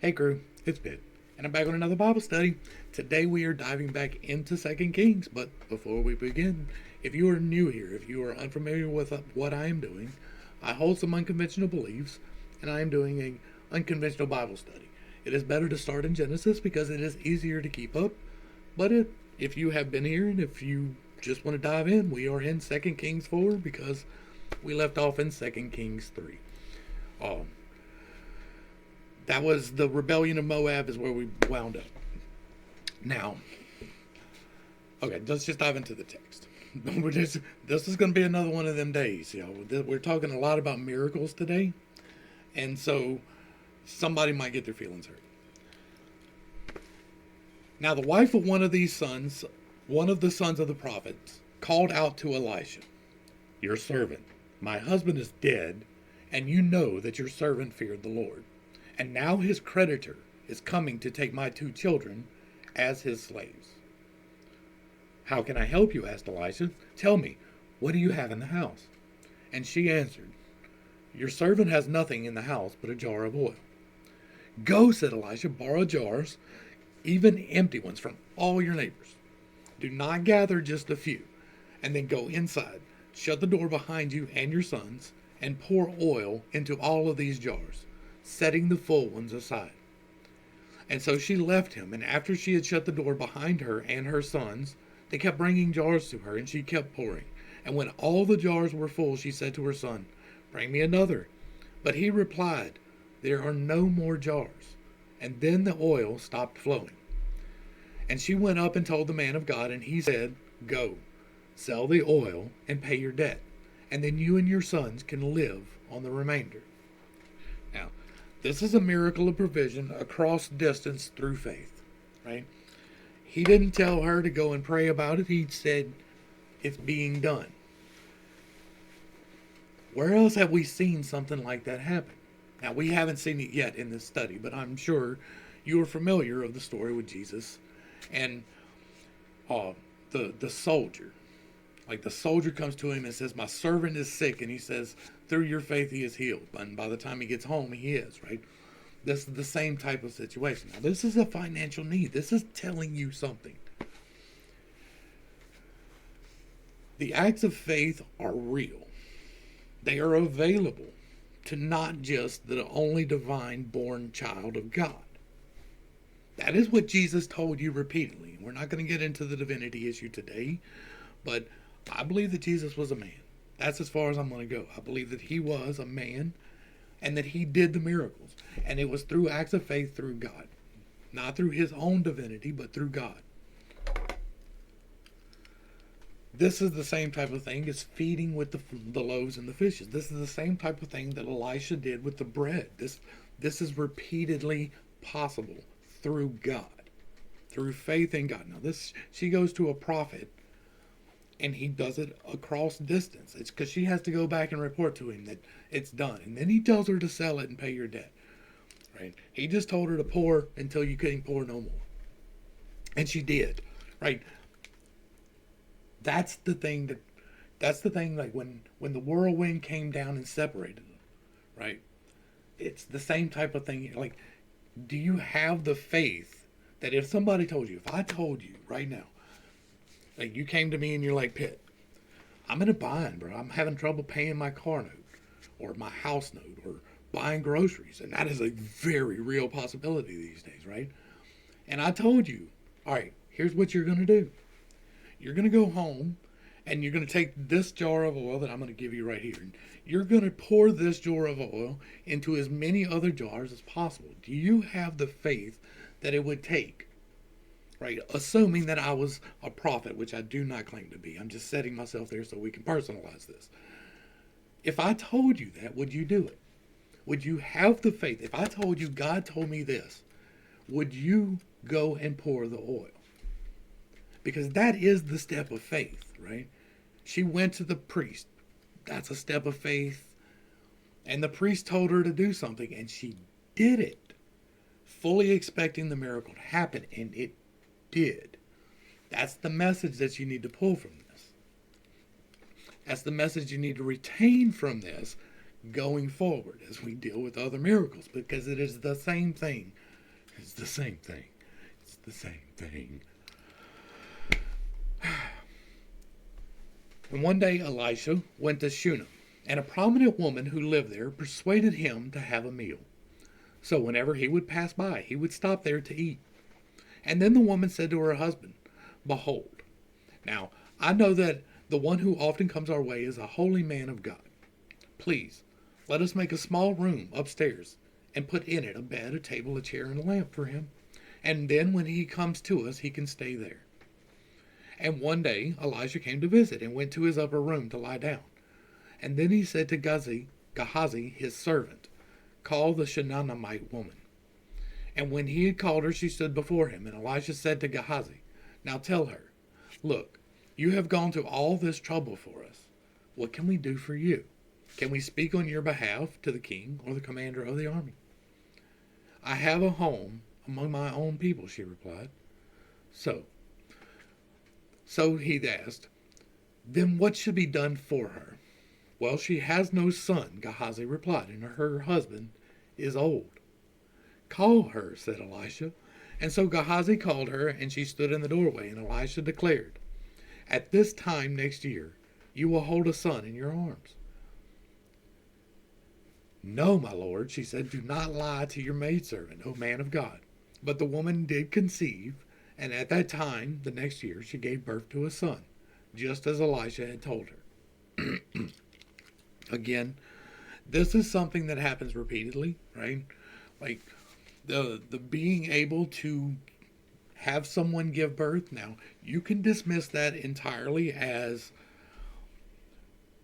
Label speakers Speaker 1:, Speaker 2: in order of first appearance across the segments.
Speaker 1: Hey crew, it's Pitt, and I'm back on another Bible study. Today we are diving back into Second Kings, but before we begin, if you are new here, if you are unfamiliar with what I am doing, I hold some unconventional beliefs, and I am doing an unconventional Bible study. It is better to start in Genesis because it is easier to keep up, but if you have been here and if you just want to dive in, we are in Second Kings 4 because we left off in Second Kings 3. Um, that was the rebellion of Moab, is where we wound up. Now, okay, let's just dive into the text. This is going to be another one of them days. We're talking a lot about miracles today, and so somebody might get their feelings hurt. Now, the wife of one of these sons, one of the sons of the prophets, called out to Elisha, "Your servant, my husband is dead, and you know that your servant feared the Lord. And now his creditor is coming to take my 2 children as his slaves. How can I help you?" asked Elisha. "Tell me, what do you have in the house?" And she answered, "Your servant has nothing in the house but a jar of oil." "Go," said Elisha, "borrow jars, even empty ones, from all your neighbors. Do not gather just a few, and then go inside. Shut the door behind you and your sons, and pour oil into all of these jars, setting the full ones aside." And so she left him, and after she had shut the door behind her and her sons, they kept bringing jars to her, and she kept pouring. And when all the jars were full, she said to her son, "Bring me another." But he replied, "There are no more jars." And then the oil stopped flowing. And she went up and told the man of God, and he said, "Go, sell the oil and pay your debt, and then you and your sons can live on the remainder." Now, this is a miracle of provision across distance through faith, right? He didn't tell her to go and pray about it. He said, "It's being done." Where else have we seen something like that happen? Now, we haven't seen it yet in this study, but I'm sure you are familiar of the story with Jesus and uh, the soldier. Like, the soldier comes to him and says, "My servant is sick," and he says, "Through your faith he is healed." And by the time he gets home, he is, right? This is the same type of situation. Now, this is a financial need. This is telling you something. The acts of faith are real. They are available to not just the only divine born child of God. That is what Jesus told you repeatedly. We're not going to get into the divinity issue today, but I believe that Jesus was a man. That's as far as I'm going to go. I believe that he was a man and that he did the miracles. And it was through acts of faith through God. Not through his own divinity, but through God. This is the same type of thing as feeding with the loaves and the fishes. This is the same type of thing that Elisha did with the bread. This is repeatedly possible through God, through faith in God. Now, she goes to a prophet, and he does it across distance. It's because she has to go back and report to him that it's done. And then he tells her to sell it and pay your debt. Right? He just told her to pour until you couldn't pour no more. And she did. Right? That's the thing like when the whirlwind came down and separated them. Right? It's the same type of thing. Like, do you have the faith that if somebody told you, if I told you right now, like, you came to me and you're like, "Pitt, I'm in a bind, bro. I'm having trouble paying my car note or my house note or buying groceries." And that is a very real possibility these days, right? And I told you, "All right, here's what you're going to do. You're going to go home and you're going to take this jar of oil that I'm going to give you right here. And you're going to pour this jar of oil into as many other jars as possible." Do you have the faith that it would take? Right? Assuming that I was a prophet, which I do not claim to be. I'm just setting myself there so we can personalize this. If I told you that, would you do it? Would you have the faith? If I told you God told me this, would you go and pour the oil? Because that is the step of faith, right? She went to the priest. That's a step of faith. And the priest told her to do something, and she did it, fully expecting the miracle to happen, and it did. That's the message that you need to pull from this. That's the message you need to retain from this going forward as we deal with other miracles, because it is the same thing It's the same thing. It's the same thing. And one day Elisha went to Shunem, and a prominent woman who lived there persuaded him to have a meal. So whenever he would pass by, he would stop there to eat. And then the woman said to her husband, Behold, now I know that the one who often comes our way is a holy man of God. Please, let us make a small room upstairs and put in it a bed, a table, a chair, and a lamp for him. And then when he comes to us, he can stay there. And one day Elisha came to visit and went to his upper room to lie down. And then he said to Gehazi, his servant, Call the Shunammite woman. And when he had called her, she stood before him. And Elisha said to Gehazi, Now tell her, Look, you have gone to all this trouble for us. What can we do for you? Can we speak on your behalf to the king or the commander of the army? I have a home among my own people, she replied. So he asked, Then what should be done for her? Well, she has no son, Gehazi replied, and her husband is old. Call her, said Elisha. And so Gehazi called her, and she stood in the doorway, and Elisha declared, At this time next year, you will hold a son in your arms. No, my lord, she said, do not lie to your maidservant, O man of God. But the woman did conceive, and at that time, the next year, she gave birth to a son, just as Elisha had told her. Again, this is something that happens repeatedly, right? Like the being able to have someone give birth. Now, you can dismiss that entirely as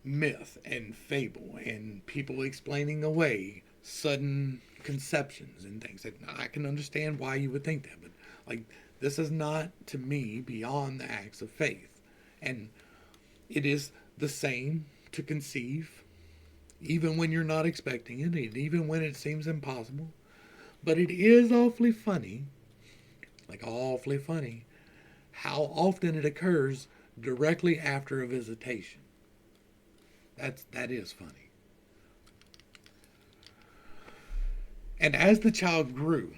Speaker 1: myth and fable and people explaining away sudden conceptions and things. I can understand why you would think that, but like this is not, to me, beyond the acts of faith. And it is the same to conceive, even when you're not expecting it, and even when it seems impossible. But it is awfully funny, how often it occurs directly after a visitation. That is funny. And as the child grew,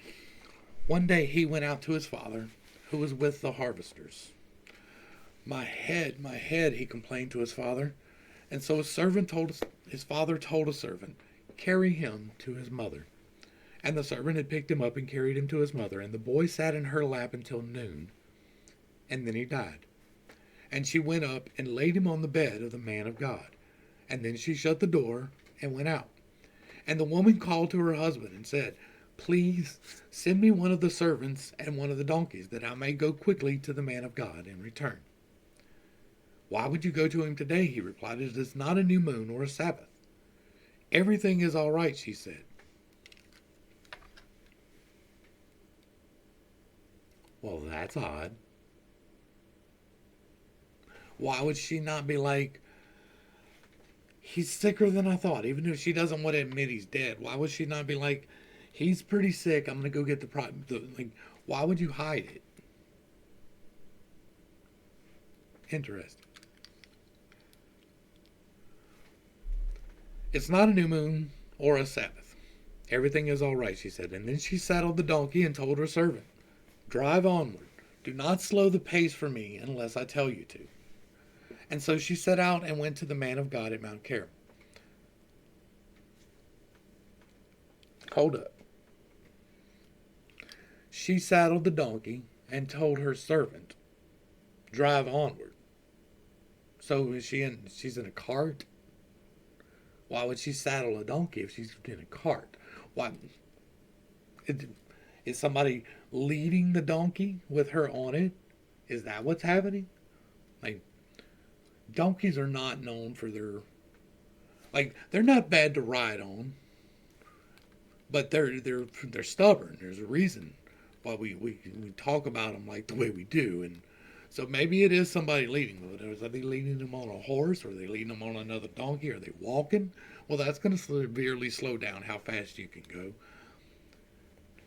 Speaker 1: one day he went out to his father, who was with the harvesters. My head, he complained to his father. And so his father told a servant, Carry him to his mother. And the servant had picked him up and carried him to his mother, and the boy sat in her lap until noon, and then he died. And she went up and laid him on the bed of the man of God. And then she shut the door and went out. And the woman called to her husband and said, Please send me one of the servants and one of the donkeys, that I may go quickly to the man of God and return. Why would you go to him today? He replied. It is not a new moon or a Sabbath. Everything is all right, she said. Well, that's odd. Why would she not be like, he's sicker than I thought, even if she doesn't want to admit he's dead? Why would she not be like, he's pretty sick, I'm going to go get the problem? Like, why would you hide it? Interesting. It's not a new moon or a Sabbath. Everything is all right, she said. And then she saddled the donkey and told her servant, Drive onward. Do not slow the pace for me unless I tell you to. And so she set out and went to the man of God at Mount Carmel. Hold up. She saddled the donkey and told her servant, Drive onward. So she's in a cart? Why would she saddle a donkey if she's in a cart? Why? Is somebody leading the donkey with her on it? Is that what's happening? Like, donkeys are not known for their... Like, they're not bad to ride on. But they're stubborn. There's a reason why we talk about them like the way we do. And so maybe it is somebody leading them. Are they leading them on a horse? Or are they leading them on another donkey? Are they walking? Well, that's going to severely slow down how fast you can go.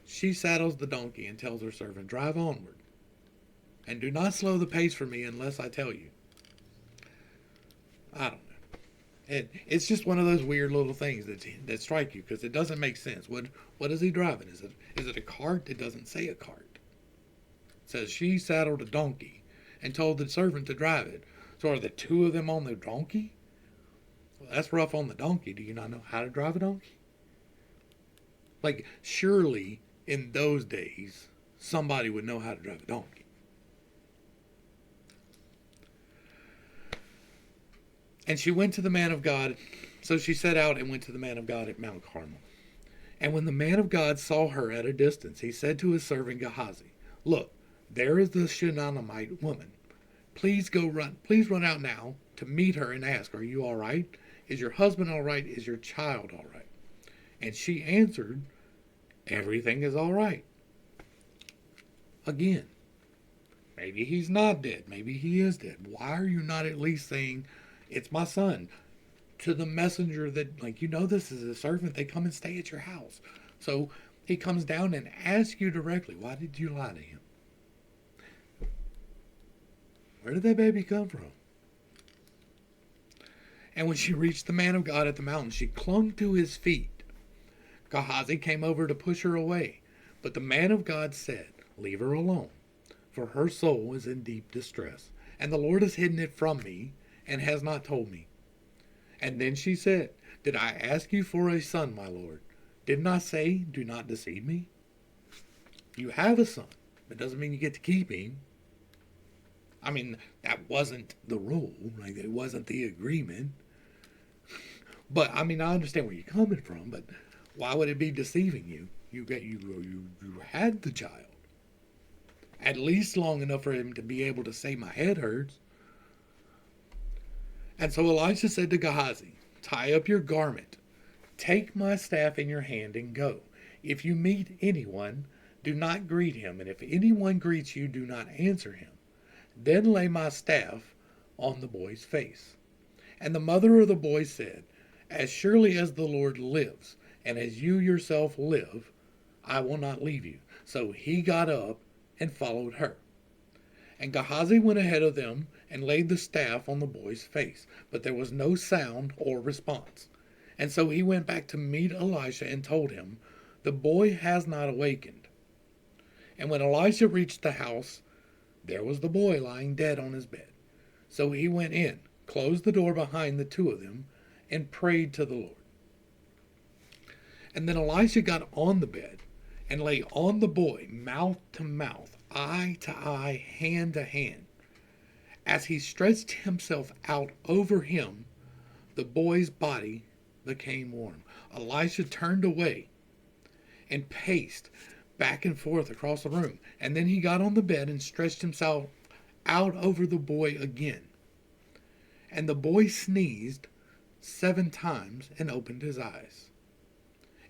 Speaker 1: She saddles the donkey and tells her servant, Drive onward, and do not slow the pace for me unless I tell you. I don't know. It's just one of those weird little things that strike you because it doesn't make sense. What is he driving? Is it a cart? It doesn't say a cart. It says she saddled a donkey and told the servant to drive it. So are the two of them on the donkey? Well, that's rough on the donkey. Do you not know how to drive a donkey? Like, surely in those days, somebody would know how to drive a donkey. And she went to the man of God. So she set out and went to the man of God at Mount Carmel. And when the man of God saw her at a distance, he said to his servant Gehazi, "Look, there is the Shunammite woman. Please run out now to meet her and ask, 'Are you all right? Is your husband all right? Is your child all right?' And she answered, 'Everything is all right.'" Again, maybe he's not dead. Maybe he is dead. Why are you not at least saying, "It's my son," to the messenger that, like, this is a servant. They come and stay at your house. So he comes down and asks you directly, why did you lie to him? Where did that baby come from? And when she reached the man of God at the mountain, she clung to his feet. Gehazi came over to push her away. But the man of God said, "Leave her alone, for her soul is in deep distress, and the Lord has hidden it from me and has not told me." And then she said, "Did I ask you for a son, my lord? Didn't I say, 'Do not deceive me'? You have a son. That doesn't mean you get to keep him." I mean, that wasn't the rule. Like, it wasn't the agreement. But I mean, I understand where you're coming from. But why would it be deceiving you? You had the child at least long enough for him to be able to say, "My head hurts." And so Elisha said to Gehazi, "Tie up your garment, take my staff in your hand, and go. If you meet anyone, do not greet him, and if anyone greets you, do not answer him. Then lay my staff on the boy's face." And the mother of the boy said, "As surely as the Lord lives, and as you yourself live, I will not leave you." So he got up and followed her. And Gehazi went ahead of them and laid the staff on the boy's face, but there was no sound or response. And so he went back to meet Elisha and told him, "The boy has not awakened." And when Elisha reached the house, there was the boy lying dead on his bed. So he went in, closed the door behind the two of them, and prayed to the Lord. And then Elisha got on the bed and lay on the boy, mouth to mouth, eye to eye, hand to hand. As he stretched himself out over him, the boy's body became warm. Elisha turned away and paced back and forth across the room. And then he got on the bed and stretched himself out over the boy again. And the boy sneezed 7 times and opened his eyes.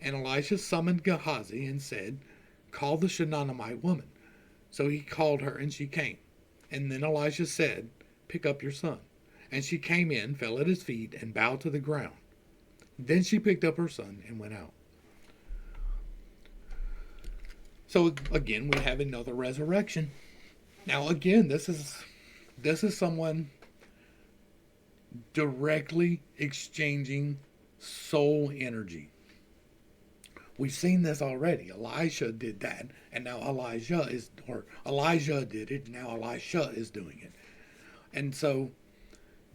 Speaker 1: And Elisha summoned Gehazi and said, "Call the Shunammite woman." So he called her, and she came. And then Elisha said, "Pick up your son." And she came in, fell at his feet, and bowed to the ground. Then she picked up her son and went out. So again, we have another resurrection. Now again, this is someone directly exchanging soul energy. We've seen this already. Elisha did that, and now Elijah did it, and now Elisha is doing it. And so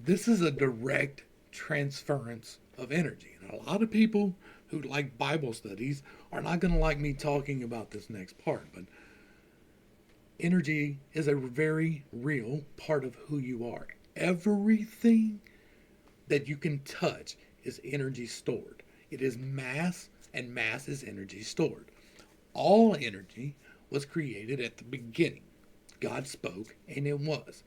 Speaker 1: this is a direct transference of energy. And a lot of people who like Bible studies are not going to like me talking about this next part, but energy is a very real part of who you are. Everything that you can touch is energy stored. It is mass, and mass is energy stored. All energy was created at the beginning. God spoke, and it was.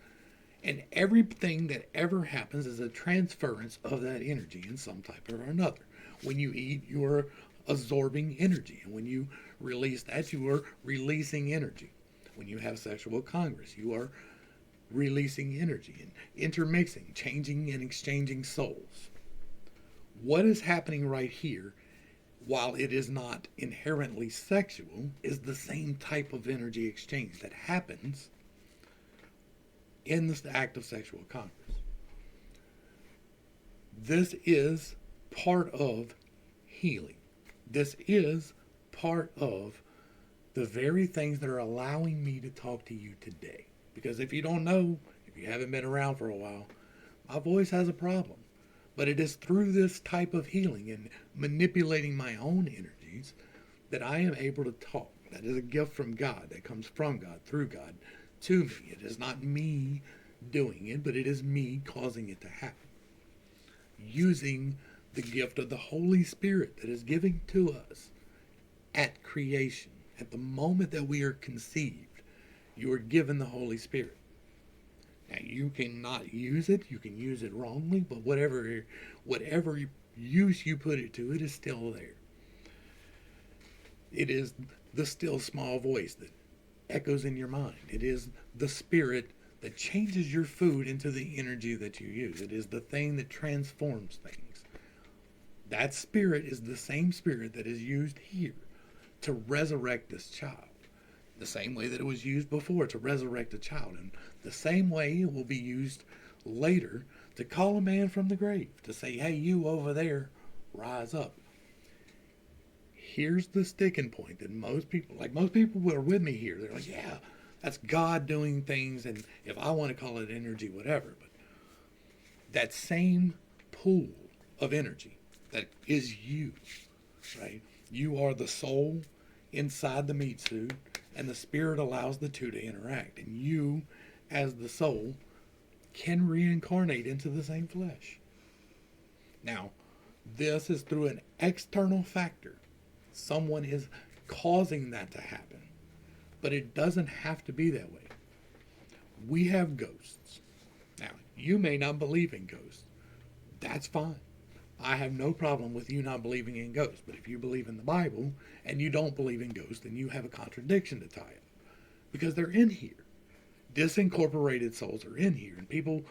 Speaker 1: And everything that ever happens is a transference of that energy in some type or another. When you eat, you are absorbing energy. And when you release that, you are releasing energy. When you have sexual congress, you are releasing energy and intermixing, changing and exchanging souls. What is happening right here, while it is not inherently sexual, is the same type of energy exchange that happens in the act of sexual congress. This is part of healing. This is part of the very things that are allowing me to talk to you today. Because if you don't know, if you haven't been around for a while, my voice has a problem. But it is through this type of healing and manipulating my own energies that I am able to talk. That is a gift from God, that comes from God, through God, to me. It is not me doing it, but it is me causing it to happen. Using the gift of the Holy Spirit that is given to us at creation. At the moment that we are conceived, you are given the Holy Spirit. Now, you cannot use it. You can use it wrongly, but whatever use you put it to, it is still there. It is the still small voice that echoes in your mind. It is the spirit that changes your food into the energy that you use. It is the thing that transforms things. That spirit is the same spirit that is used here to resurrect this child. The same way that it was used before to resurrect a child. And the same way it will be used later to call a man from the grave. To say, hey, you over there, rise up. Here's the sticking point that most people who are with me here, they're like, yeah, that's God doing things. And if I want to call it energy, whatever. But that same pool of energy that is you, right? You are the soul inside the meat suit, and the spirit allows the two to interact. And you, as the soul, can reincarnate into the same flesh. Now, this is through an external factor. Someone is causing that to happen. But it doesn't have to be that way. We have ghosts. Now, you may not believe in ghosts. That's fine. I have no problem with you not believing in ghosts. But if you believe in the Bible and you don't believe in ghosts, then you have a contradiction to tie up. Because they're in here. Disincorporated souls are in here. And people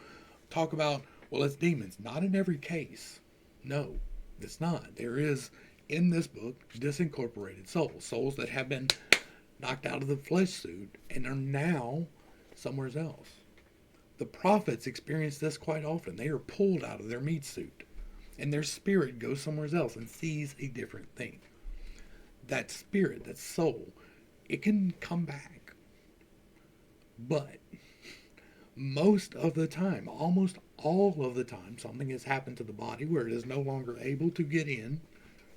Speaker 1: talk about, well, it's demons. Not in every case. No, it's not. There is, in this book, disincorporated souls. Souls that have been knocked out of the flesh suit and are now somewhere else. The prophets experience this quite often. They are pulled out of their meat suit. And their spirit goes somewhere else and sees a different thing. That spirit, that soul, it can come back. But most of the time, almost all of the time, something has happened to the body where it is no longer able to get in,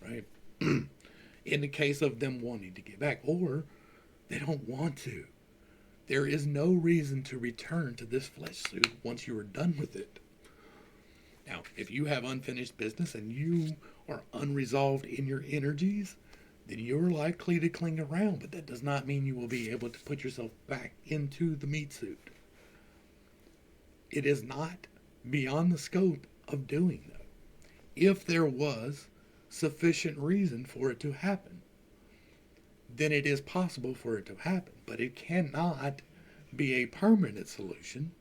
Speaker 1: right? In the case of them wanting to get back, or they don't want to. There is no reason to return to this flesh suit once you are done with it. Now, if you have unfinished business and you are unresolved in your energies, then you're likely to cling around, but that does not mean you will be able to put yourself back into the meat suit. It is not beyond the scope of doing that. If there was sufficient reason for it to happen, then it is possible for it to happen, but it cannot be a permanent solution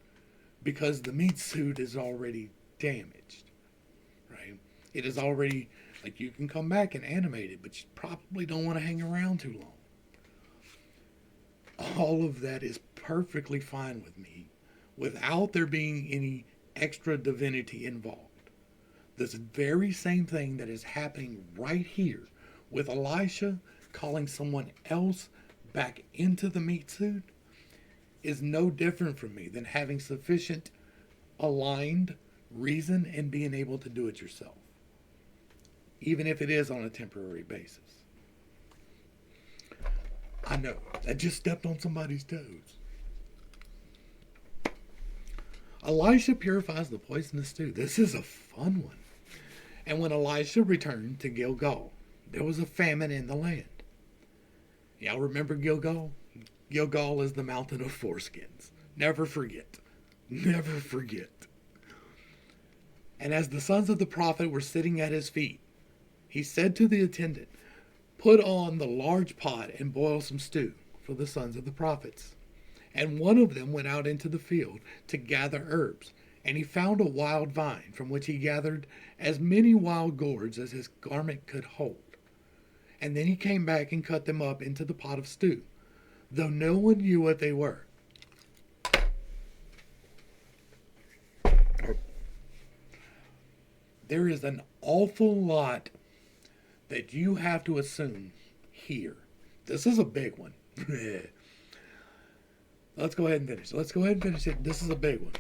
Speaker 1: because the meat suit is already damaged, right? It is already, like, you can come back and animate it, but you probably don't want to hang around too long. All of that is perfectly fine with me without there being any extra divinity involved. This very same thing that is happening right here with Elisha calling someone else back into the meat suit is no different from me than having sufficient aligned reason and being able to do it yourself, even if it is on a temporary basis. I know, I just stepped on somebody's toes. Elisha purifies the poisonous stew. This is a fun one. And when Elisha returned to Gilgal, there was a famine in the land. Y'all remember Gilgal? Gilgal is the mountain of foreskins. Never forget. Never forget. And as the sons of the prophet were sitting at his feet, he said to the attendant, "Put on the large pot and boil some stew for the sons of the prophets." And one of them went out into the field to gather herbs, and he found a wild vine, from which he gathered as many wild gourds as his garment could hold. And then he came back and cut them up into the pot of stew, though no one knew what they were. there is an awful lot that you have to assume here. This is a big one. Let's go ahead and finish. Let's go ahead and finish it. This is a big one.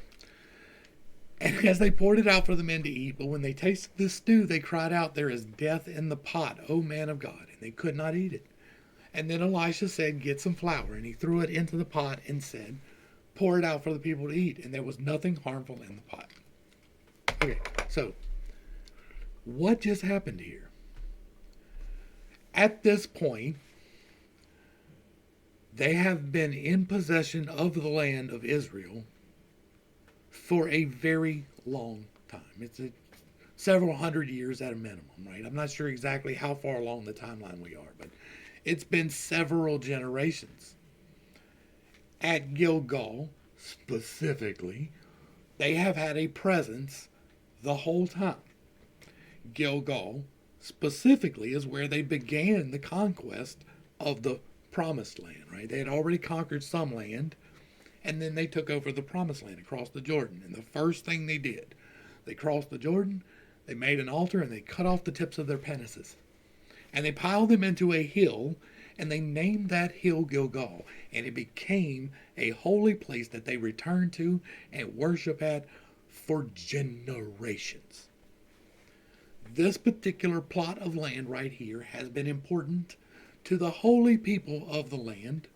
Speaker 1: And as they poured it out for the men to eat, but when they tasted the stew, they cried out, "There is death in the pot, O man of God." And they could not eat it. And then Elisha said, "Get some flour." And he threw it into the pot and said, "Pour it out for the people to eat." And there was nothing harmful in the pot. Okay, so what just happened here? At this point, they have been in possession of the land of Israel for a very long time. It's several hundred years at a minimum, right? I'm not sure exactly how far along the timeline we are, but it's been several generations. At Gilgal, specifically, they have had a presence the whole time. Gilgal, specifically, is where they began the conquest of the promised land, right? They had already conquered some land, and then they took over the promised land across the Jordan. And the first thing they did, they crossed the Jordan, they made an altar, and they cut off the tips of their penises. And they piled them into a hill, and they named that hill Gilgal. And it became a holy place that they returned to and worship at for generations. This particular plot of land right here has been important to the holy people of the land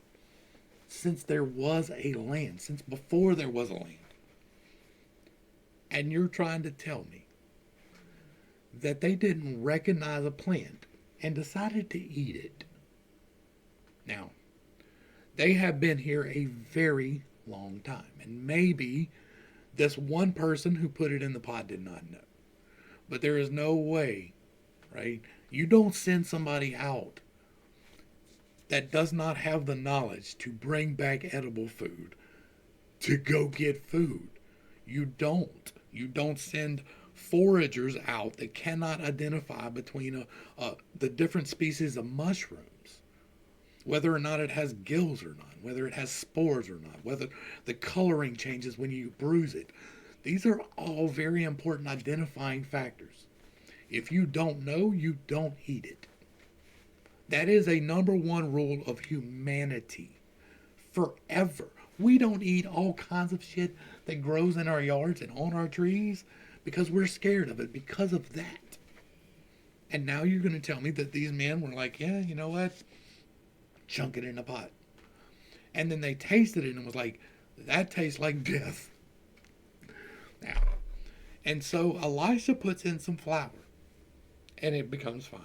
Speaker 1: since there was a land, since before there was a land. And you're trying to tell me that they didn't recognize a plant and decided to eat it. Now, they have been here a very long time, and maybe this one person who put it in the pot did not know. But there is no way, right? You don't send somebody out that does not have the knowledge to bring back edible food to go get food. You don't. You don't send foragers out that cannot identify between the different species of mushrooms, whether or not it has gills or not, whether it has spores or not, whether the coloring changes when you bruise it. These are all very important identifying factors. If you don't know, you don't eat it. That is a number one rule of humanity. Forever. We don't eat all kinds of shit that grows in our yards and on our trees because we're scared of it because of that. And now you're going to tell me that these men were like, yeah, you know what? Chunk it in a pot. And then they tasted it and was like, that tastes like death. Now, and so Elisha puts in some flour and it becomes fine.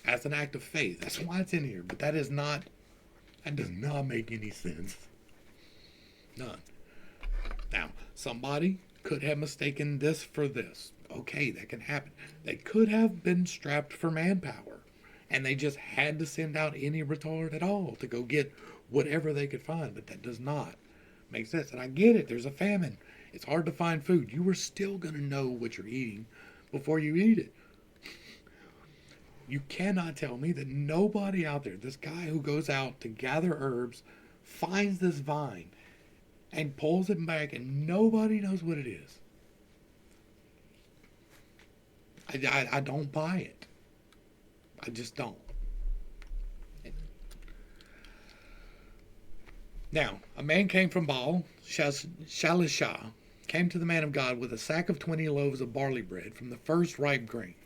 Speaker 1: As an act of faith. That's why it's in here. But that does not make any sense. None. Now, somebody could have mistaken this for this. Okay, that can happen. They could have been strapped for manpower. And they just had to send out any retard at all to go get whatever they could find. But that does not make sense. And I get it. There's a famine. It's hard to find food. You are still going to know what you're eating before you eat it. You cannot tell me that nobody out there, this guy who goes out to gather herbs, finds this vine and pulls it back and nobody knows what it is. I don't buy it. I just don't. Now, a man came from Baal, Elisha, came to the man of God with a sack of 20 loaves of barley bread from the first ripe grain.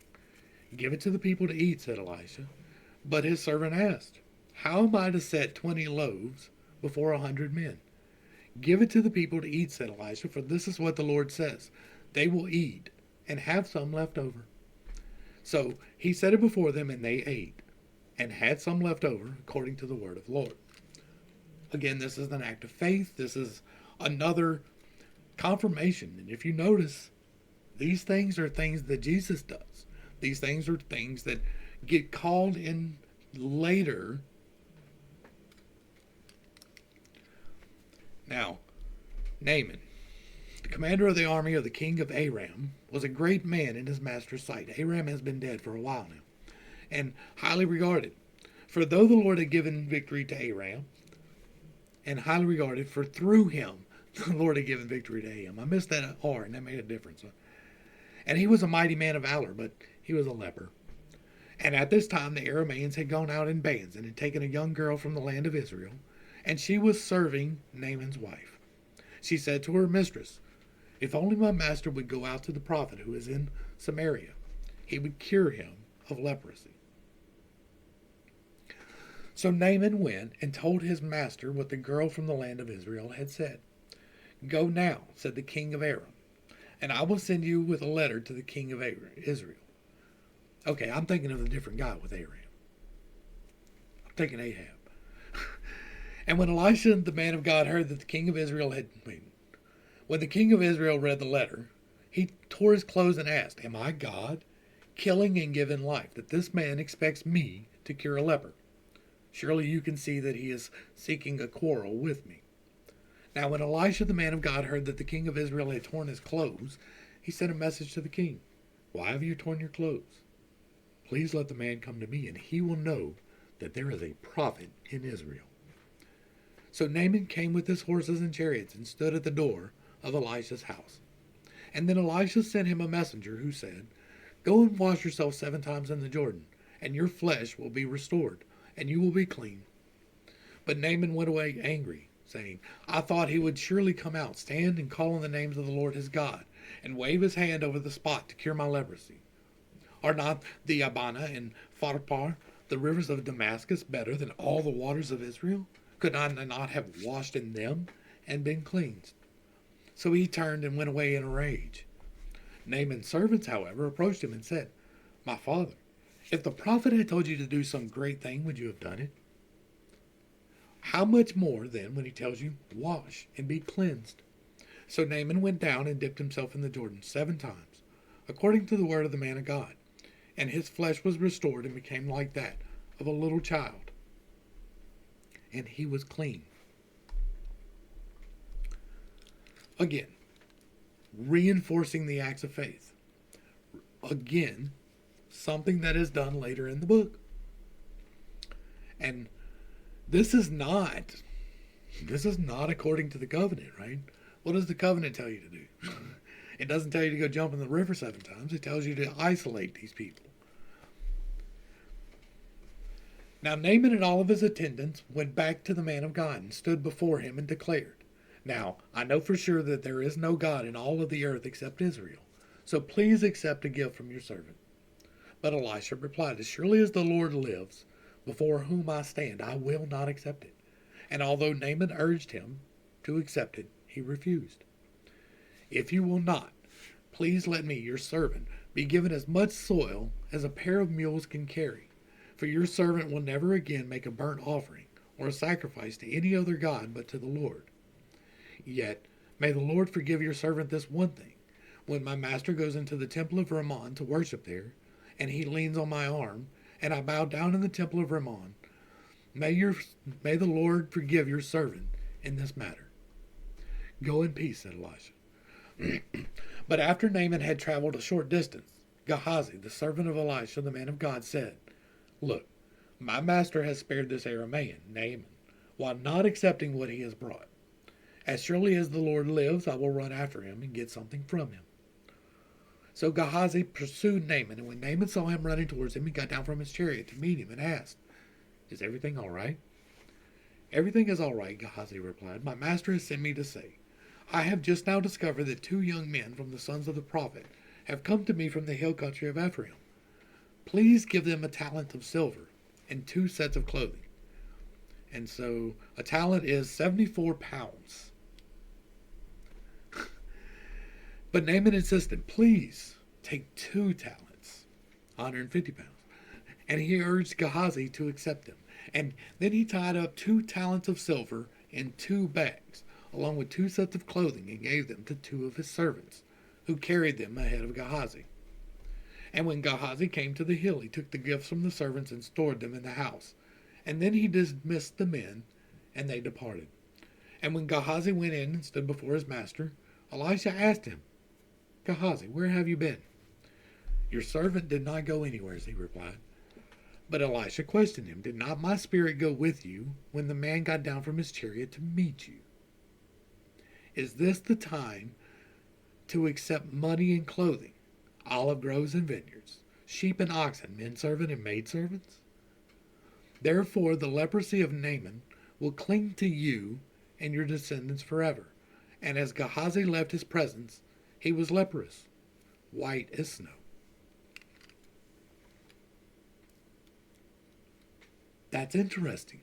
Speaker 1: Give it to the people to eat, said Elisha. But his servant asked, how am I to set 20 loaves before 100 men? Give it to the people to eat, said Elisha, for this is what the Lord says. They will eat and have some left over. So he set it before them, and they ate and had some left over, according to the word of the Lord. Again, this is an act of faith. This is another confirmation. And if you notice, these things are things that Jesus does. These things are things that get called in later. Now, Naaman, the commander of the army of the king of Aram, was a great man in his master's sight. Aram has been dead for a while now, and highly regarded. For though the Lord had given victory to Aram, and highly regarded, for through him the Lord had given victory to Aram. I missed that R, and that made a difference. And he was a mighty man of valor, but he was a leper. And at this time the Arameans had gone out in bands and had taken a young girl from the land of Israel, and she was serving Naaman's wife. She said to her mistress, "If only my master would go out to the prophet who is in Samaria, he would cure him of leprosy." So Naaman went and told his master what the girl from the land of Israel had said. "Go now," said the king of Aram, "and I will send you with a letter to the king of Israel." Okay, I'm thinking of a different guy with Aram. I'm thinking Ahab. And when Elisha, the man of God, heard that the king of Israel had... When the king of Israel read the letter, he tore his clothes and asked, "Am I God, killing and giving life, that this man expects me to cure a leper? Surely you can see that he is seeking a quarrel with me." Now when Elisha, the man of God, heard that the king of Israel had torn his clothes, he sent a message to the king. "Why have you torn your clothes? Please let the man come to me, and he will know that there is a prophet in Israel." So Naaman came with his horses and chariots and stood at the door of Elisha's house. And then Elisha sent him a messenger who said, "Go and wash yourself 7 times in the Jordan, and your flesh will be restored, and you will be clean." But Naaman went away angry, saying, "I thought he would surely come out, stand and call on the names of the Lord his God, and wave his hand over the spot to cure my leprosy. Are not the Abana and Pharpar, the rivers of Damascus, better than all the waters of Israel? Could I not have washed in them and been cleansed?" So he turned and went away in a rage. Naaman's servants, however, approached him and said, "My father, if the prophet had told you to do some great thing, would you have done it? How much more, then, when he tells you, 'Wash and be cleansed'?" So Naaman went down and dipped himself in the Jordan 7 times, according to the word of the man of God. And his flesh was restored and became like that of a little child. And he was clean. Again, reinforcing the acts of faith. Again, something that is done later in the book. And this is not according to the covenant, right? What does the covenant tell you to do? It doesn't tell you to go jump in the river 7 times. It tells you to isolate these people. Now Naaman and all of his attendants went back to the man of God and stood before him and declared, "Now I know for sure that there is no God in all of the earth except Israel. So please accept a gift from your servant." But Elisha replied, "As surely as the Lord lives, before whom I stand, I will not accept it." And although Naaman urged him to accept it, he refused. "If you will not, please let me, your servant, be given as much soil as a pair of mules can carry. For your servant will never again make a burnt offering or a sacrifice to any other god but to the Lord. Yet may the Lord forgive your servant this one thing. When my master goes into the temple of Rimmon to worship there, and he leans on my arm, and I bow down in the temple of Rimmon, may the Lord forgive your servant in this matter." "Go in peace," said Elisha. But after Naaman had traveled a short distance, Gehazi, the servant of Elisha, the man of God, said, "Look, my master has spared this Aramean, Naaman, while not accepting what he has brought. As surely as the Lord lives, I will run after him and get something from him." So Gehazi pursued Naaman, and when Naaman saw him running towards him, he got down from his chariot to meet him and asked, "Is everything all right?" "Everything is all right," Gehazi replied. "My master has sent me to say, I have just now discovered that 2 young men from the sons of the prophet have come to me from the hill country of Ephraim. Please give them a talent of silver and 2 sets of clothing." And so a talent is 74 pounds. But Naaman insisted, "Please take 2 talents, 150 pounds. And he urged Gehazi to accept them. And then he tied up 2 talents of silver in 2 bags, along with 2 sets of clothing, and gave them to 2 of his servants, who carried them ahead of Gehazi. And when Gehazi came to the hill, he took the gifts from the servants and stored them in the house. And then he dismissed the men, and they departed. And when Gehazi went in and stood before his master, Elisha asked him, "Gehazi, where have you been?" "Your servant did not go anywhere," he replied. But Elisha questioned him, "Did not my spirit go with you when the man got down from his chariot to meet you? Is this the time to accept money and clothing? olive groves and vineyards, sheep and oxen, menservant and maidservants? Therefore the leprosy of Naaman will cling to you and your descendants forever. And as Gehazi left his presence, he was leprous, white as snow. That's interesting.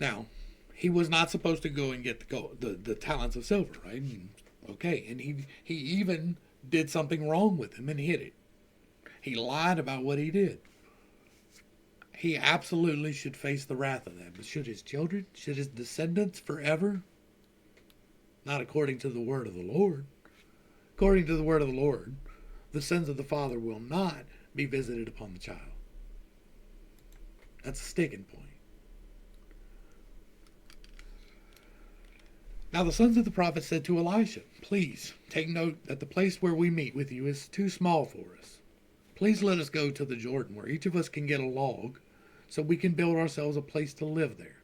Speaker 1: Now, he was not supposed to go and get the talents of silver, right? Okay, and he even did something wrong with him and hid it. He lied about what he did. He absolutely should face the wrath of that. But should his children, should his descendants forever? Not according to the word of the Lord. According to the word of the Lord, the sins of the father will not be visited upon the child. That's a sticking point. Now the sons of the prophet said to Elisha, please take note that the place where we meet with you is too small for us. Please let us go to the Jordan where each of us can get a log so we can build ourselves a place to live there.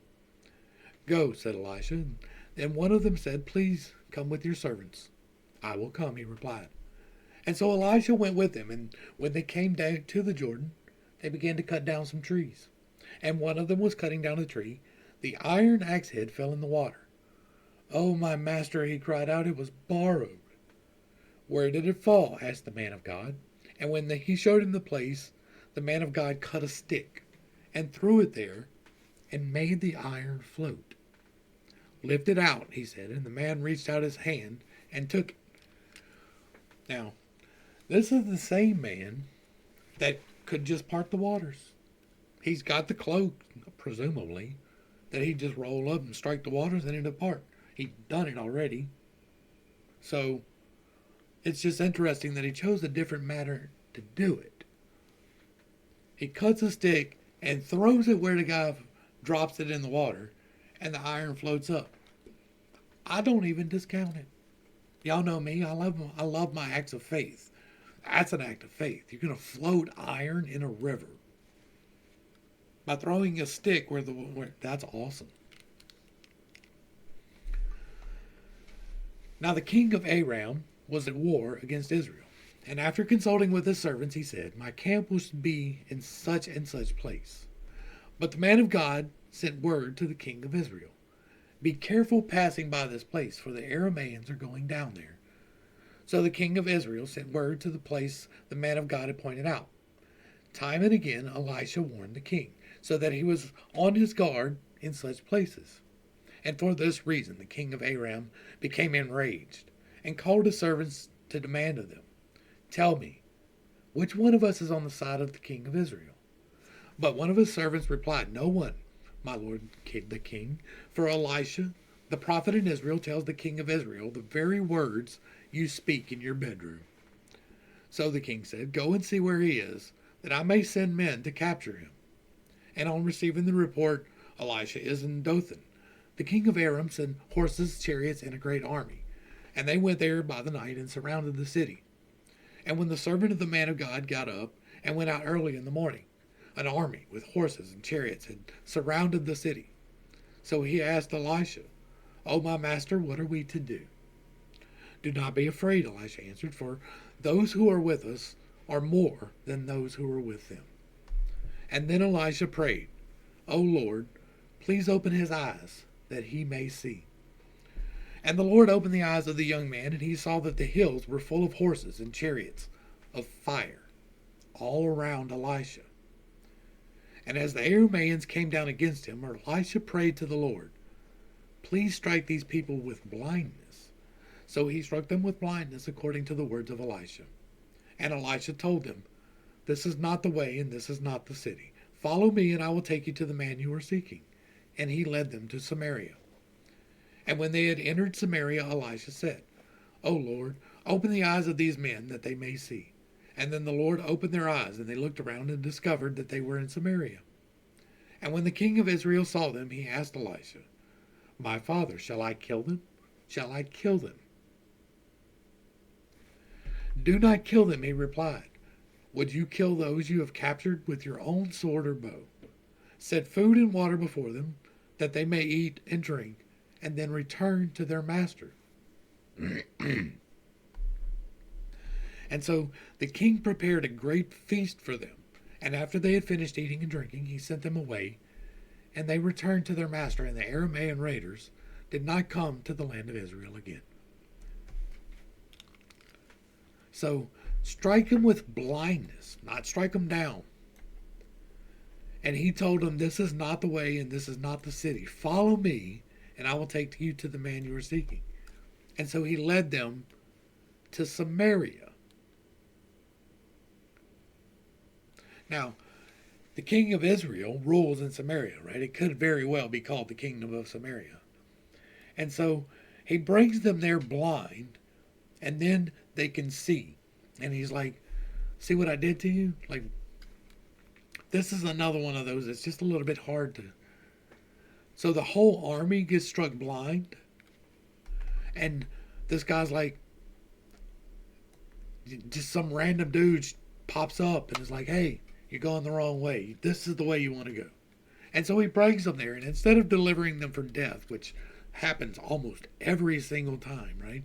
Speaker 1: Go, said Elisha. Then one of them said, please come with your servants. I will come, he replied. And so Elisha went with them, and when they came down to the Jordan, they began to cut down some trees. And one of them was cutting down a tree. The iron axe head fell in the water. Oh, my master, he cried out, it was borrowed. Where did it fall? Asked the man of God. And when he showed him the place, the man of God cut a stick and threw it there and made the iron float. Lift it out, he said, and the man reached out his hand and took it. Now, this is the same man that could just part the waters. He's got the cloak, presumably, that he'd just roll up and strike the waters and it'd part. He'd done it already. So, it's just interesting that he chose a different manner to do it. He cuts a stick and throws it where the guy drops it in the water, and the iron floats up. I don't even discount it. Y'all know me. I love my acts of faith. That's an act of faith. You're going to float iron in a river by throwing a stick where that's awesome. Now the king of Aram was at war against Israel, and after consulting with his servants, he said, my camp will be in such and such place. But the man of God sent word to the king of Israel, be careful passing by this place, for the Arameans are going down there. So the king of Israel sent word to the place the man of God had pointed out. Time and again Elisha warned the king, so that he was on his guard in such places. And for this reason the king of Aram became enraged, and called his servants to demand of them, tell me, which one of us is on the side of the king of Israel? But one of his servants replied, no one, my lord the king, for Elisha, the prophet in Israel, tells the king of Israel the very words you speak in your bedroom. So the king said, go and see where he is, that I may send men to capture him. And on receiving the report, Elisha is in Dothan. The king of Aram sent horses, chariots, and a great army. And they went there by the night and surrounded the city. And when the servant of the man of God got up and went out early in the morning, an army with horses and chariots had surrounded the city. So he asked Elisha, O my master, what are we to do? Do not be afraid, Elisha answered, for those who are with us are more than those who are with them. And then Elisha prayed, O Lord, please open his eyes, that he may see. And the Lord opened the eyes of the young man, and he saw that the hills were full of horses and chariots of fire all around Elisha. And as the Arameans came down against him, Elisha prayed to the Lord, please strike these people with blindness. So he struck them with blindness according to the words of Elisha. And Elisha told them, this is not the way, and this is not the city. Follow me, and I will take you to the man you are seeking. And he led them to Samaria. And when they had entered Samaria, Elisha said, O Lord, open the eyes of these men, that they may see. And then the Lord opened their eyes, and they looked around and discovered that they were in Samaria. And when the king of Israel saw them, he asked Elisha, my father, shall I kill them? Shall I kill them? Do not kill them, he replied. Would you kill those you have captured with your own sword or bow? Set food and water before them, that they may eat and drink, and then return to their master. And so the king prepared a great feast for them. And after they had finished eating and drinking, he sent them away, and they returned to their master, and the Aramean raiders did not come to the land of Israel again. So strike them with blindness, not strike them down. And he told them, this is not the way and this is not the city. Follow me, and I will take you to the man you are seeking. And so he led them to Samaria. Now, the king of Israel rules in Samaria, right? It could very well be called the kingdom of Samaria. And so he brings them there blind, and then they can see. And he's like, see what I did to you? Like, this is another one of those. It's just a little bit hard to. So the whole army gets struck blind. And this guy's like, just some random dude pops up and is like, hey, you're going the wrong way. This is the way you want to go. And so he brings them there. And instead of delivering them for death, which happens almost every single time, right?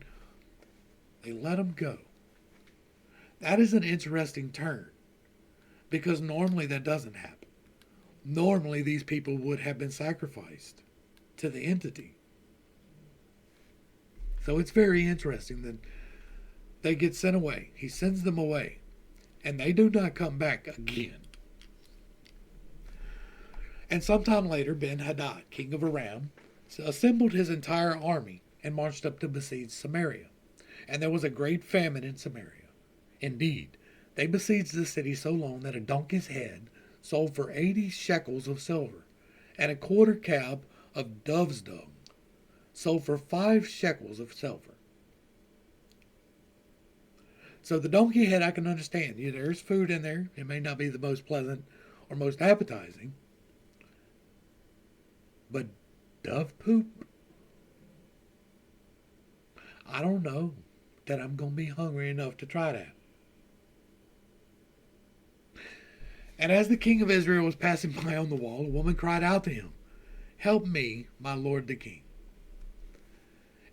Speaker 1: They let them go. That is an interesting turn, because normally that doesn't happen. Normally these people would have been sacrificed to the entity. So it's very interesting that they get sent away. He sends them away, and they do not come back again. And sometime later, Ben-Hadad, king of Aram, assembled his entire army and marched up to besiege Samaria. And there was a great famine in Samaria. Indeed, they besieged the city so long that a donkey's head sold for 80 shekels of silver, and a quarter cab of dove's dung sold for 5 shekels of silver. So the donkey head I can understand. There's food in there. It may not be the most pleasant or most appetizing. But dove poop? I don't know that I'm going to be hungry enough to try that. And as the king of Israel was passing by on the wall, a woman cried out to him, help me, my lord the king.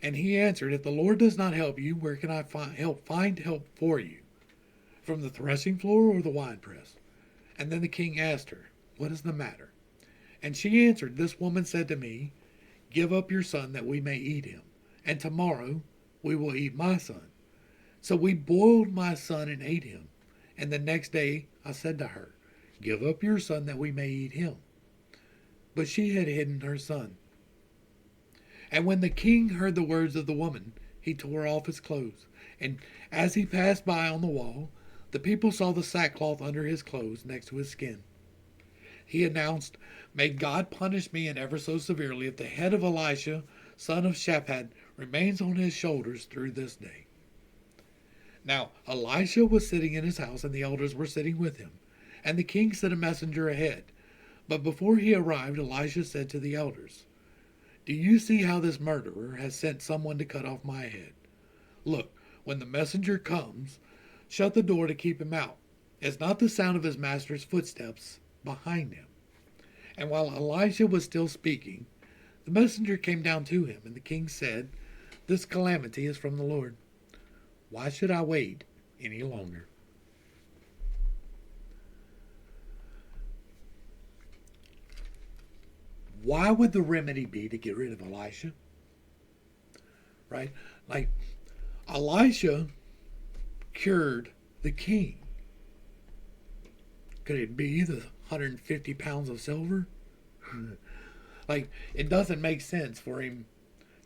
Speaker 1: And he answered, if the Lord does not help you, where can I find help for you? From the threshing floor or the winepress? And then the king asked her, what is the matter? And she answered, this woman said to me, give up your son that we may eat him, and tomorrow we will eat my son. So we boiled my son and ate him. And the next day I said to her, give up your son that we may eat him. But she had hidden her son. And when the king heard the words of the woman, he tore off his clothes. And as he passed by on the wall, the people saw the sackcloth under his clothes next to his skin. He announced, may God punish me and ever so severely if the head of Elisha, son of Shaphat, remains on his shoulders through this day. Now Elisha was sitting in his house, and the elders were sitting with him. And the king sent a messenger ahead. But before he arrived, Elisha said to the elders, do you see how this murderer has sent someone to cut off my head? Look, when the messenger comes, shut the door to keep him out. It's not the sound of his master's footsteps behind him. And while Elisha was still speaking, the messenger came down to him, and the king said, this calamity is from the Lord. Why should I wait any longer? Why would the remedy be to get rid of Elisha? Right? Like, Elisha cured the king. Could it be the 150 pounds of silver? Like, it doesn't make sense for him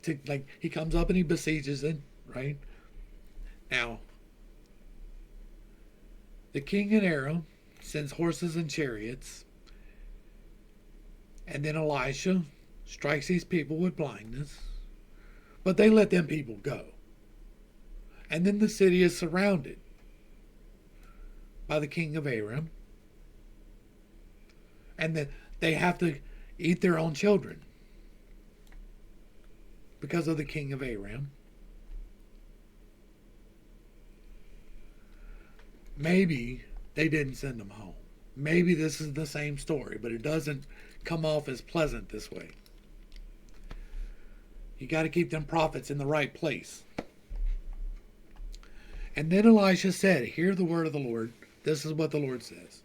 Speaker 1: to, like, he comes up and he besieges it, right? Now, the king in Aram sends horses and chariots. And then Elisha strikes these people with blindness. But they let them people go. And then the city is surrounded by the king of Aram. And then they have to eat their own children because of the king of Aram. Maybe they didn't send them home. Maybe this is the same story, but it doesn't come off as pleasant this way. You got to keep them prophets in the right place. And then Elisha said, hear the word of the Lord. This is what the Lord says.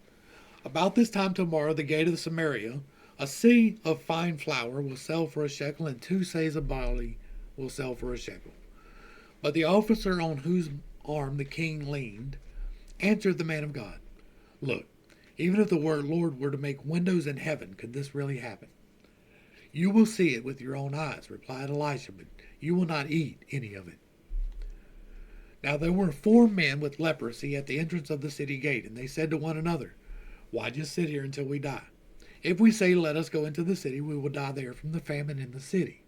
Speaker 1: About this time tomorrow, the gate of Samaria, a seah of fine flour will sell for a shekel, and 2 seahs of barley will sell for a shekel. But the officer on whose arm the king leaned answered the man of God, look, even if the word Lord were to make windows in heaven, could this really happen? You will see it with your own eyes, replied Elisha, but you will not eat any of it. Now there were 4 men with leprosy at the entrance of the city gate, and they said to one another, why just sit here until we die? If we say, let us go into the city, we will die there from the famine in the city.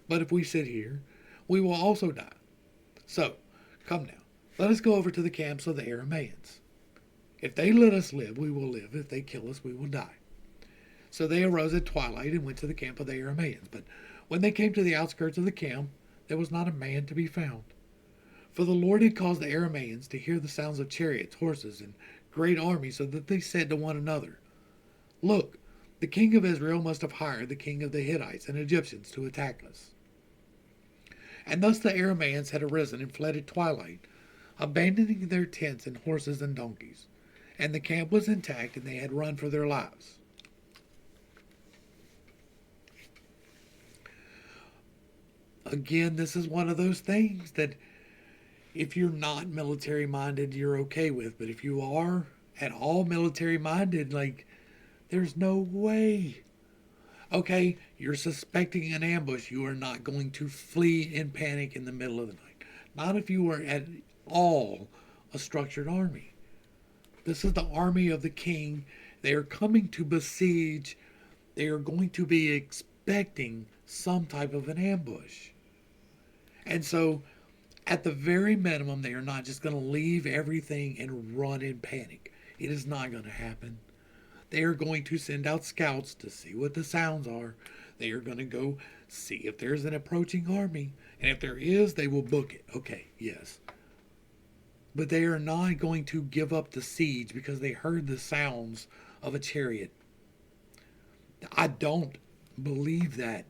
Speaker 1: But if we sit here, we will also die. So, come now, let us go over to the camps of the Arameans. If they let us live, we will live. If they kill us, we will die. So they arose at twilight and went to the camp of the Arameans. But when they came to the outskirts of the camp, there was not a man to be found. For the Lord had caused the Arameans to hear the sounds of chariots, horses, and great armies, so that they said to one another, look, the king of Israel must have hired the king of the Hittites and Egyptians to attack us. And thus the Arameans had arisen and fled at twilight, abandoning their tents and horses and donkeys. And the camp was intact, and they had run for their lives. Again, this is one of those things that if you're not military minded, you're okay with. But if you are at all military minded, like, there's no way. Okay, you're suspecting an ambush. You are not going to flee in panic in the middle of the night. Not if you are at all a structured army. This is the army of the king. They are coming to besiege. They are going to be expecting some type of an ambush. And so, at the very minimum, they are not just going to leave everything and run in panic. It is not going to happen. They are going to send out scouts to see what the sounds are. They are going to go see if there's an approaching army. And if there is, they will book it. Okay, yes. But they are not going to give up the siege because they heard the sounds of a chariot. I don't believe that.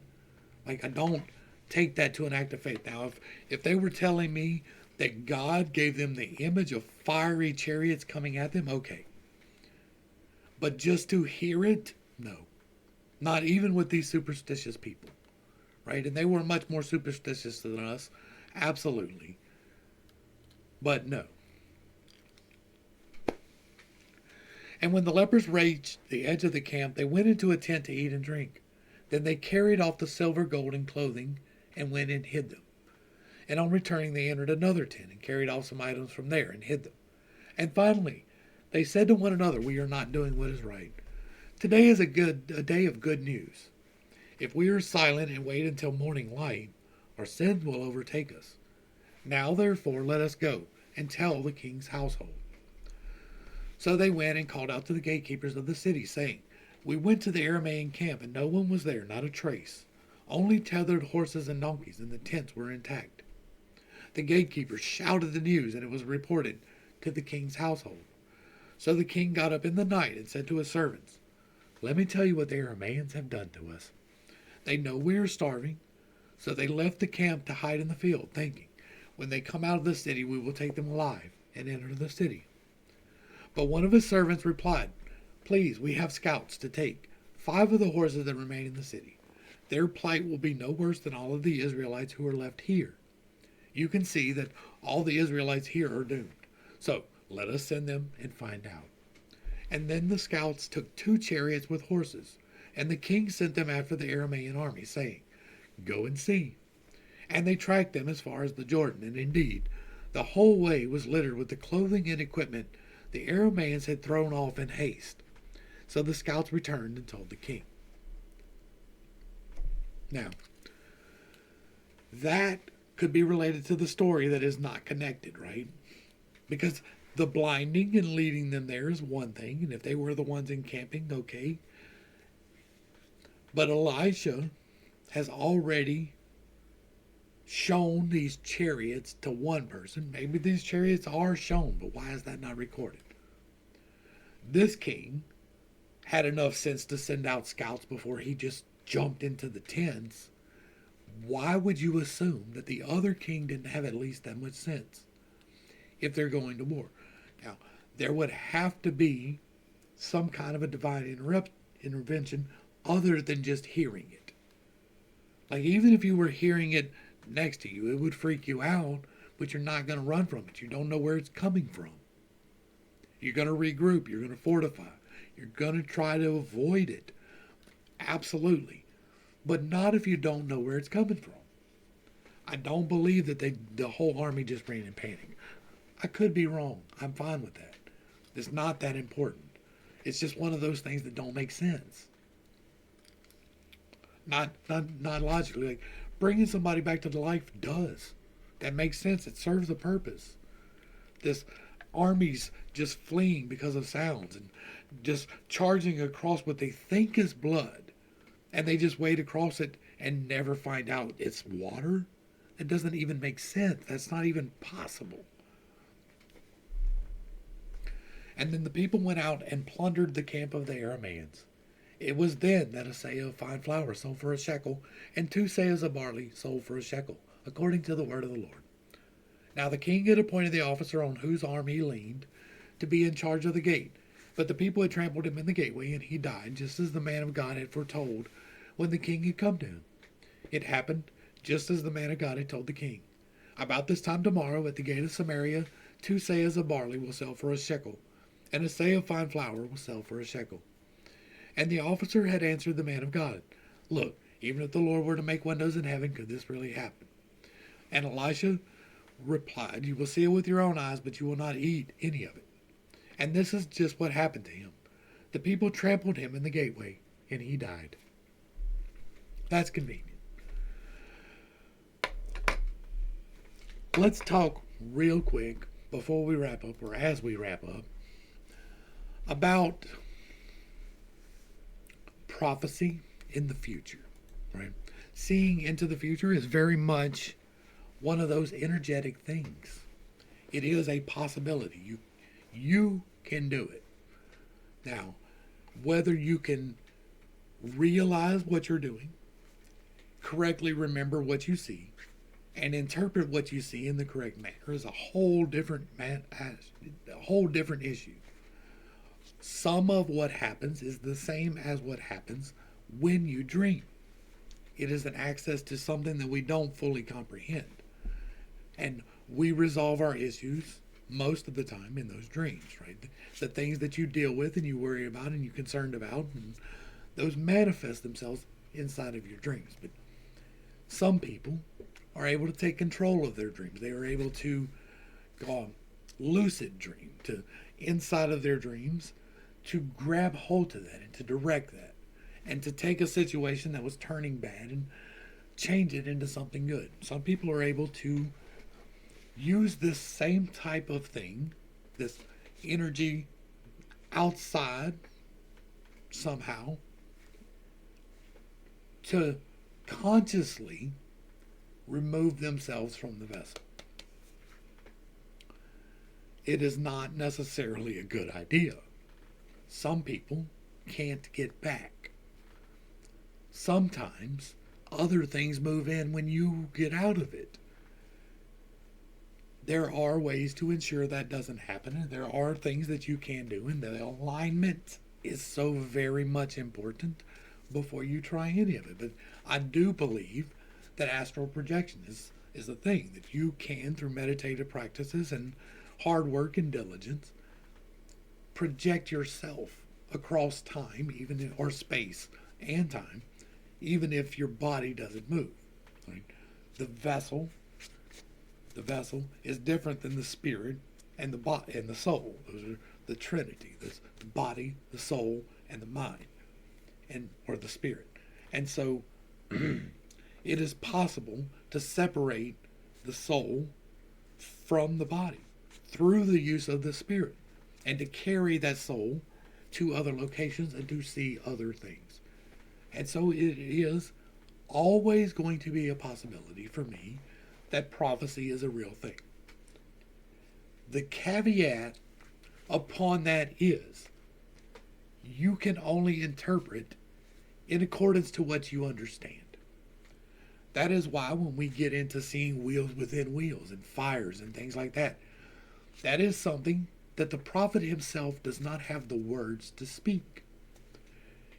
Speaker 1: Like, I don't take that to an act of faith. Now, if they were telling me that God gave them the image of fiery chariots coming at them, okay. But just to hear it, no. Not even with these superstitious people, right? And they were much more superstitious than us, absolutely. But no. And when the lepers reached the edge of the camp, they went into a tent to eat and drink. Then they carried off the silver, gold, and clothing and went and hid them. And on returning, they entered another tent and carried off some items from there and hid them. And finally, they said to one another, we are not doing what is right. Today is a day of good news. If we are silent and wait until morning light, our sins will overtake us. Now, therefore, let us go and tell the king's household. So they went and called out to the gatekeepers of the city, saying, we went to the Aramean camp, and no one was there, not a trace. Only tethered horses and donkeys, and the tents were intact. The gatekeepers shouted the news, and it was reported to the king's household. So the king got up in the night and said to his servants, let me tell you what the Arameans have done to us. They know we are starving, so they left the camp to hide in the field, thinking, when they come out of the city, we will take them alive and enter the city. But one of his servants replied, please, we have scouts to take 5 of the horses that remain in the city. Their plight will be no worse than all of the Israelites who are left here. You can see that all the Israelites here are doomed. So let us send them and find out. And then the scouts took 2 chariots with horses, and the king sent them after the Aramean army, saying, go and see. And they tracked them as far as the Jordan, and indeed, the whole way was littered with the clothing and equipment the Arameans had thrown off in haste. So the scouts returned and told the king. Now, that could be related to the story that is not connected, right? Because the blinding and leading them there is one thing, and if they were the ones encamping, okay. But Elisha has already shown these chariots to one person. Maybe these chariots are shown, but why is that not recorded? This king had enough sense to send out scouts before he just jumped into the tents. Why would you assume that the other king didn't have at least that much sense? if they're going to war. Now, there would have to be some kind of a divine intervention other than just hearing it. Like, even if you were hearing it next to you, it would freak you out, but you're not going to run from it. You don't know where it's coming from. You're going to regroup. You're going to fortify. You're going to try to avoid it. Absolutely. But not if you don't know where it's coming from. I don't believe that the whole army just ran in panic. I could be wrong. I'm fine with that. It's not that important. It's just one of those things that don't make sense. Not logically. Like, bringing somebody back to life does. That makes sense. It serves a purpose. This armies just fleeing because of sounds and just charging across what they think is blood, and they just wade across it and never find out it's water. It doesn't even make sense. That's not even possible. And then the people went out and plundered the camp of the Arameans. It was then that a seah of fine flour sold for a shekel, and 2 seahs of barley sold for a shekel, according to the word of the Lord. Now the king had appointed the officer on whose arm he leaned to be in charge of the gate. But the people had trampled him in the gateway, and he died, just as the man of God had foretold when the king had come to him. It happened just as the man of God had told the king. About this time tomorrow, at the gate of Samaria, 2 seahs of barley will sell for a shekel, and a seah of fine flour will sell for a shekel. And the officer had answered the man of God, Look, even if the Lord were to make windows in heaven, could this really happen? And Elisha replied, You will see it with your own eyes, but you will not eat any of it. And this is just what happened to him. The people trampled him in the gateway, and he died. That's convenient. Let's talk real quick before we wrap up, or as we wrap up, about prophecy in the future, right? Seeing into the future is very much one of those energetic things. It is a possibility. You can do it. Now, whether you can realize what you're doing, correctly remember what you see, and interpret what you see in the correct manner is a whole different issue. Some of what happens is the same as what happens when you dream. It is an access to something that we don't fully comprehend. And we resolve our issues most of the time in those dreams, right? The things that you deal with and you worry about and you're concerned about, and those manifest themselves inside of your dreams. But some people are able to take control of their dreams. They are able to go on lucid dream, to inside of their dreams, to grab hold of that and to direct that, and to take a situation that was turning bad and change it into something good. Some people are able to use this same type of thing, this energy outside somehow, to consciously remove themselves from the vessel. It is not necessarily a good idea. Some people can't get back. Sometimes other things move in when you get out of it. There are ways to ensure that doesn't happen, and there are things that you can do, and the alignment is so very much important before you try any of it. But I do believe that astral projection is a thing that you can, through meditative practices and hard work and diligence, project yourself across time, or space and time, even if your body doesn't move. Right? The vessel is different than the spirit and the body and the soul. Those are the Trinity. There's the body, the soul, and the mind, or the spirit. And so it is possible to separate the soul from the body through the use of the spirit, and to carry that soul to other locations and to see other things. And so it is always going to be a possibility for me that prophecy is a real thing. The caveat upon that is you can only interpret in accordance to what you understand. That is why when we get into seeing wheels within wheels and fires and things like that, That is something that the prophet himself does not have the words to speak.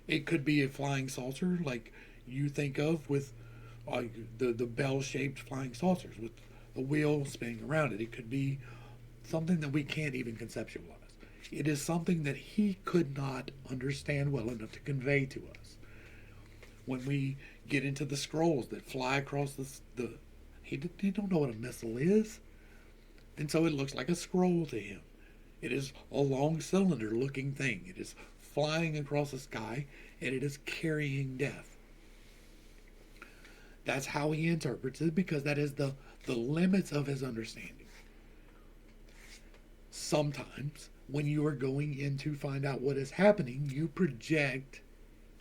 Speaker 1: It could be a flying saucer like you think of with the bell-shaped flying saucers with the wheel spinning around it. It could be something that we can't even conceptualize. It is something that he could not understand well enough to convey to us. When we get into the scrolls that fly across he don't know what a missile is, and so it looks like a scroll to him. It is a long cylinder-looking thing. It is flying across the sky, and it is carrying death. That's how he interprets it, because that is the limits of his understanding. Sometimes, when you are going in to find out what is happening, you project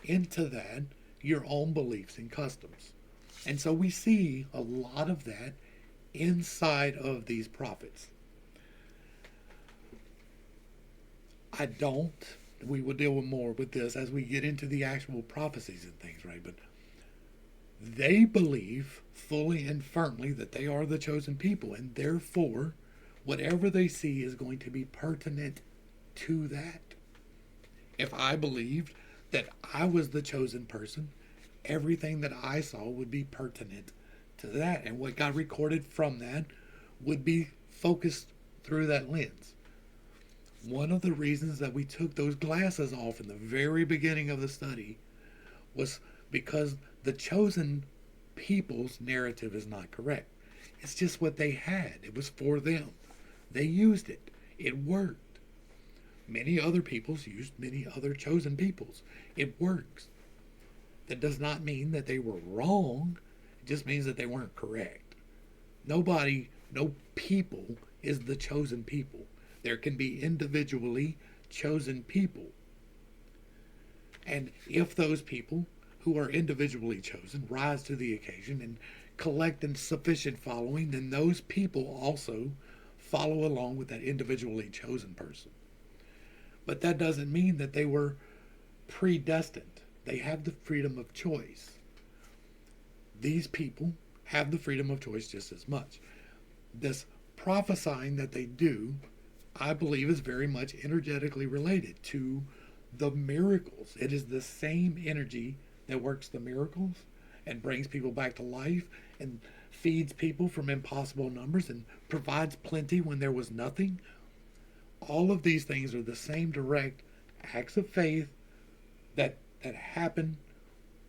Speaker 1: into that your own beliefs and customs. And so we see a lot of that inside of these prophets. We will deal with more with this as we get into the actual prophecies and things, right? But they believe fully and firmly that they are the chosen people, and therefore, whatever they see is going to be pertinent to that. If I believed that I was the chosen person, everything that I saw would be pertinent to that, and what got recorded from that would be focused through that lens. One of the reasons that we took those glasses off in the very beginning of the study was because the chosen people's narrative is not correct. It's just what they had. It was for them. They used it. It worked. Many other peoples used many other chosen peoples. It works. That does not mean that they were wrong. It just means that they weren't correct. No people is the chosen people. There can be individually chosen people. And if those people who are individually chosen rise to the occasion and collect a sufficient following, then those people also follow along with that individually chosen person. But that doesn't mean that they were predestined. They have the freedom of choice. These people have the freedom of choice just as much. This prophesying that they do, I believe, is very much energetically related to the miracles. It is the same energy that works the miracles and brings people back to life and feeds people from impossible numbers and provides plenty when there was nothing. All of these things are the same direct acts of faith that happen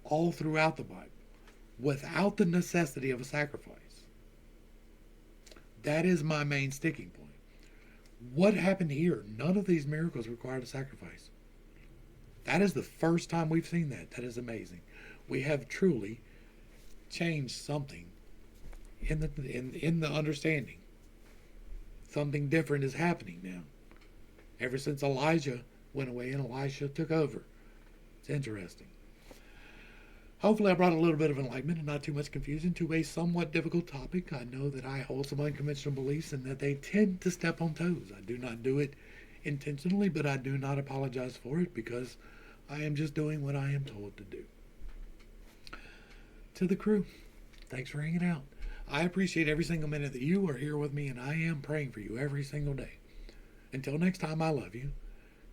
Speaker 1: all throughout the Bible without the necessity of a sacrifice. That is my main sticking point. What happened here? None of these miracles required a sacrifice. That is the first time we've seen that. That is amazing. We have truly changed something in the understanding. Something different is happening now. Ever since Elijah went away and Elisha took over. It's interesting. Hopefully I brought a little bit of enlightenment and not too much confusion to a somewhat difficult topic. I know that I hold some unconventional beliefs and that they tend to step on toes. I do not do it intentionally, but I do not apologize for it because I am just doing what I am told to do. To the crew, thanks for hanging out. I appreciate every single minute that you are here with me, and I am praying for you every single day. Until next time, I love you.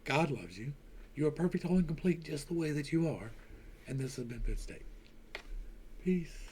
Speaker 1: God loves you. You are perfect, whole, and complete just the way that you are. And this has been Fit State. Peace.